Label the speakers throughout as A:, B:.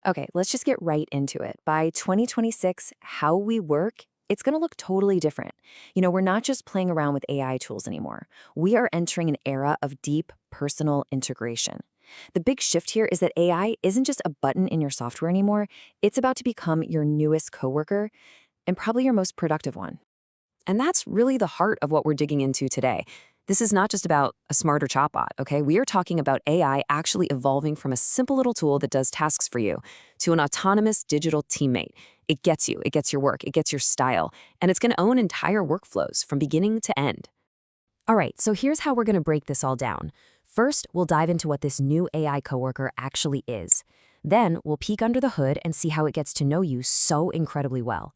A: Okay, let's just get right into it. By 2026, how we work, it's going to look totally different. We're not just playing around with AI tools anymore. We are entering an era of deep personal integration. The big shift here is that AI isn't just a button in your software anymore. It's about to become your newest coworker and probably your most productive one. And that's really the heart of what we're digging into today. This is not just about a smarter chatbot, okay? We are talking about AI actually evolving from a simple little tool that does tasks for you to an autonomous digital teammate. It gets you, it gets your work, it gets your style, and it's going to own entire workflows from beginning to end. All right, so here's how we're going to break this all down. First, we'll dive into what this new AI coworker actually is. Then, we'll peek under the hood and see how it gets to know you so incredibly well.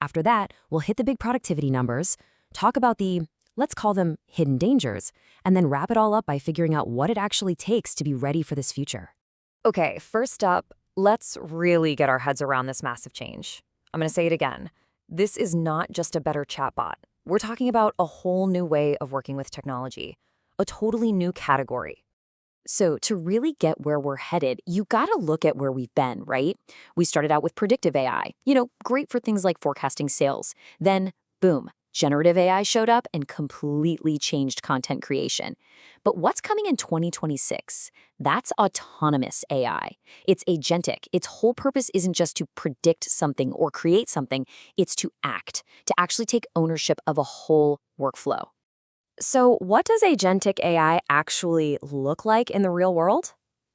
A: After that, we'll hit the big productivity numbers, talk about the, let's call them hidden dangers, and then wrap it all up by figuring out what it actually takes to be ready for this future. Okay, first up, let's really get our heads around this massive change. I'm going to say it again. This is not just a better chatbot. We're talking about a whole new way of working with technology, a totally new category. So to really get where we're headed, you gotta look at where we've been, right? We started out with predictive AI, great for things like forecasting sales. Then, boom, generative AI showed up and completely changed content creation. But what's coming in 2026? That's autonomous AI. It's agentic. Its whole purpose isn't just to predict something or create something, it's to act, to actually take ownership of a whole workflow. So what does agentic AI actually look like in the real world?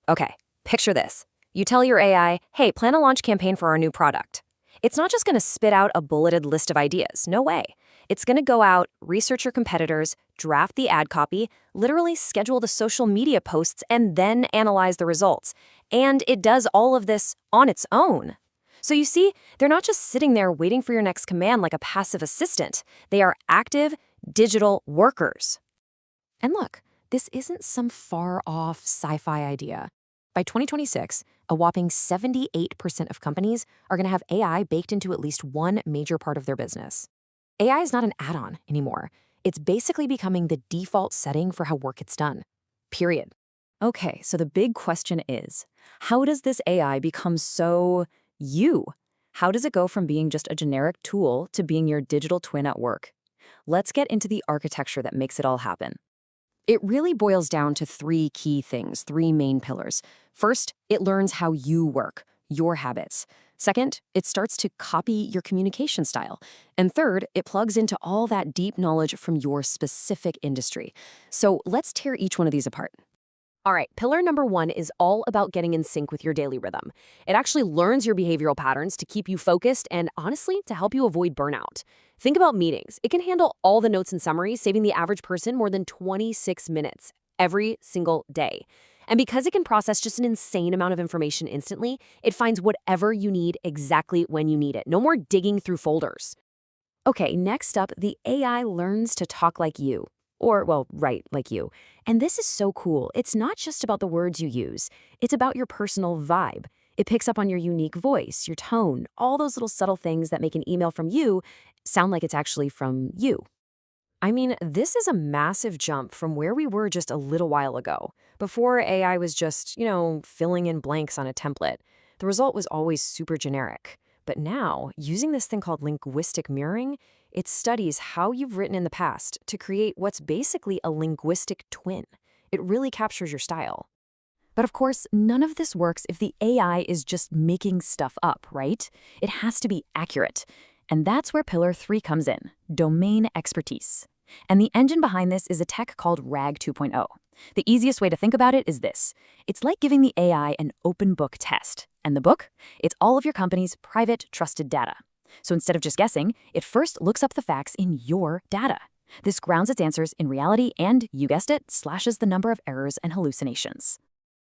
A: Okay, picture this. You tell your AI, hey, plan a launch campaign for our new product. It's not just going to spit out a bulleted list of ideas. No way. It's going to go out, research your competitors, draft the ad copy, literally schedule the social media posts, and then analyze the results. And it does all of this on its own. So you see, they're not just sitting there waiting for your next command like a passive assistant. They are active, digital workers. And look, this isn't some far-off sci-fi idea. By 2026, a whopping 78% of companies are going to have AI baked into at least one major part of their business. AI is not an add-on anymore. It's basically becoming the default setting for how work gets done. Period. Okay, so the big question is, how does this AI become so you? How does it go from being just a generic tool to being your digital twin at work? Let's get into the architecture that makes it all happen. It really boils down to three key things, three main pillars. First, it learns how you work, your habits. Second, it starts to copy your communication style. And third, it plugs into all that deep knowledge from your specific industry. So let's tear each one of these apart. All right, pillar number one is all about getting in sync with your daily rhythm. It actually learns your behavioral patterns to keep you focused and, honestly, to help you avoid burnout. Think about meetings. It can handle all the notes and summaries, saving the average person more than 26 minutes every single day. And because it can process just an insane amount of information instantly, it finds whatever you need exactly when you need it. No more digging through folders. Okay, next up, the AI learns to talk like you. Or, well, write like you. And this is so cool. It's not just about the words you use. It's about your personal vibe. It picks up on your unique voice, your tone, all those little subtle things that make an email from you sound like it's actually from you. I mean, this is a massive jump from where we were just a little while ago. Before AI was just, filling in blanks on a template. The result was always super generic. But now, using this thing called linguistic mirroring, it studies how you've written in the past to create what's basically a linguistic twin. It really captures your style. But of course, none of this works if the AI is just making stuff up, right? It has to be accurate. And that's where pillar 3 comes in, domain expertise. And the engine behind this is a tech called RAG 2.0. The easiest way to think about it is this. It's like giving the AI an open book test. And the book? It's all of your company's private, trusted data. So instead of just guessing, it first looks up the facts in your data. This grounds its answers in reality and, you guessed it, slashes the number of errors and hallucinations.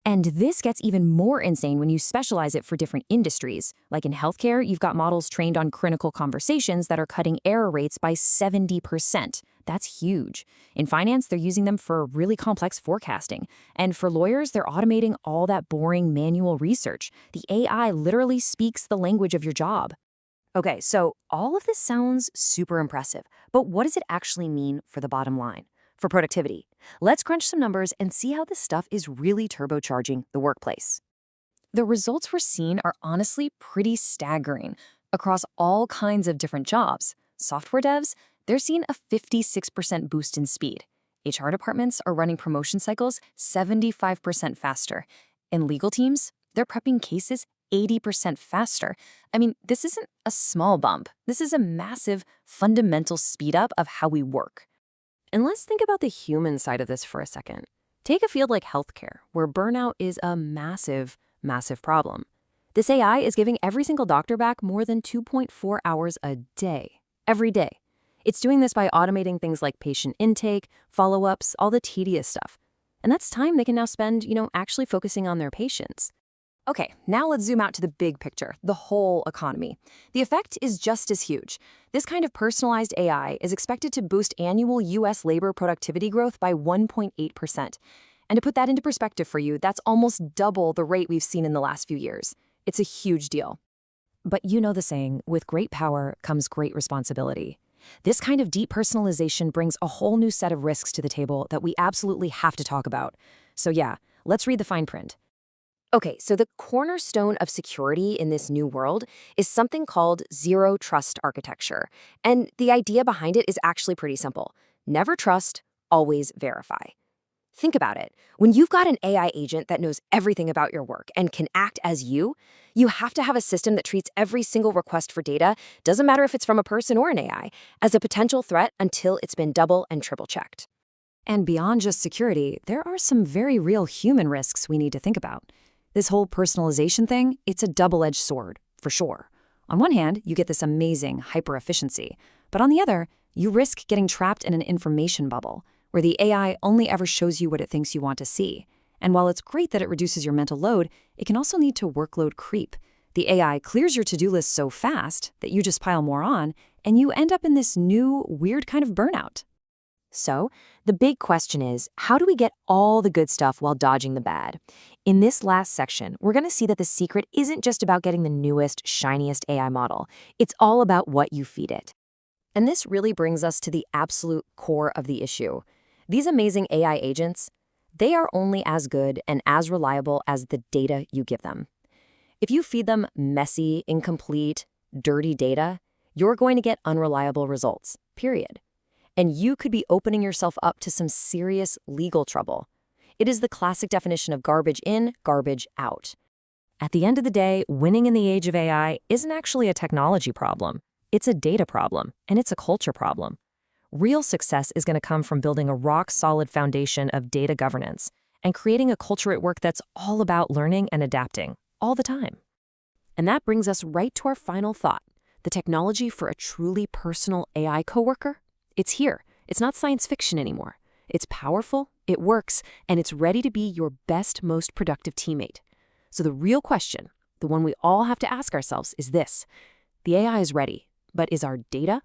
A: And this gets even more insane when you specialize it for different industries. Like in healthcare, you've got models trained on clinical conversations that are cutting error rates by 70%. That's huge. In finance, they're using them for really complex forecasting. And for lawyers, they're automating all that boring manual research. The AI literally speaks the language of your job. Okay, so all of this sounds super impressive, but what does it actually mean for the bottom line? For productivity? Let's crunch some numbers and see how this stuff is really turbocharging the workplace. The results we're seeing are honestly pretty staggering across all kinds of different jobs. Software devs, they're seeing a 56% boost in speed. HR departments are running promotion cycles 75% faster. And legal teams, they're prepping cases 80% faster. I mean, this isn't a small bump. This is a massive, fundamental speed up of how we work. And let's think about the human side of this for a second. Take a field like healthcare, where burnout is a massive problem. This AI is giving every single doctor back more than 2.4 hours a day, every day. It's doing this by automating things like patient intake, follow-ups, all the tedious stuff. And that's time they can now spend, actually focusing on their patients. Okay, now let's zoom out to the big picture, the whole economy. The effect is just as huge. This kind of personalized AI is expected to boost annual U.S. labor productivity growth by 1.8%. And to put that into perspective for you, that's almost double the rate we've seen in the last few years. It's a huge deal. But you know the saying, with great power comes great responsibility. This kind of deep personalization brings a whole new set of risks to the table that we absolutely have to talk about. So yeah, let's read the fine print. Okay, so the cornerstone of security in this new world is something called zero trust architecture. And the idea behind it is actually pretty simple. Never trust, always verify. Think about it. When you've got an AI agent that knows everything about your work and can act as you have to have a system that treats every single request for data, doesn't matter if it's from a person or an AI, as a potential threat until it's been double and triple checked. And beyond just security, there are some very real human risks we need to think about. This whole personalization thing, it's a double-edged sword, for sure. On one hand, you get this amazing hyper-efficiency, but on the other, you risk getting trapped in an information bubble, where the AI only ever shows you what it thinks you want to see. And while it's great that it reduces your mental load, it can also lead to workload creep. The AI clears your to-do list so fast that you just pile more on, and you end up in this new, weird kind of burnout. So, the big question is, how do we get all the good stuff while dodging the bad? In this last section, we're going to see that the secret isn't just about getting the newest, shiniest AI model. It's all about what you feed it. And this really brings us to the absolute core of the issue. These amazing AI agents, they are only as good and as reliable as the data you give them. If you feed them messy, incomplete, dirty data, you're going to get unreliable results, period. And you could be opening yourself up to some serious legal trouble. It is the classic definition of garbage in, garbage out. At the end of the day, winning in the age of AI isn't actually a technology problem. It's a data problem, and it's a culture problem. Real success is going to come from building a rock-solid foundation of data governance and creating a culture at work that's all about learning and adapting, all the time. And that brings us right to our final thought. The technology for a truly personal AI coworker? It's here. It's not science fiction anymore. It's powerful, it works, and it's ready to be your best, most productive teammate. So the real question, the one we all have to ask ourselves, is this. The AI is ready, but is our data,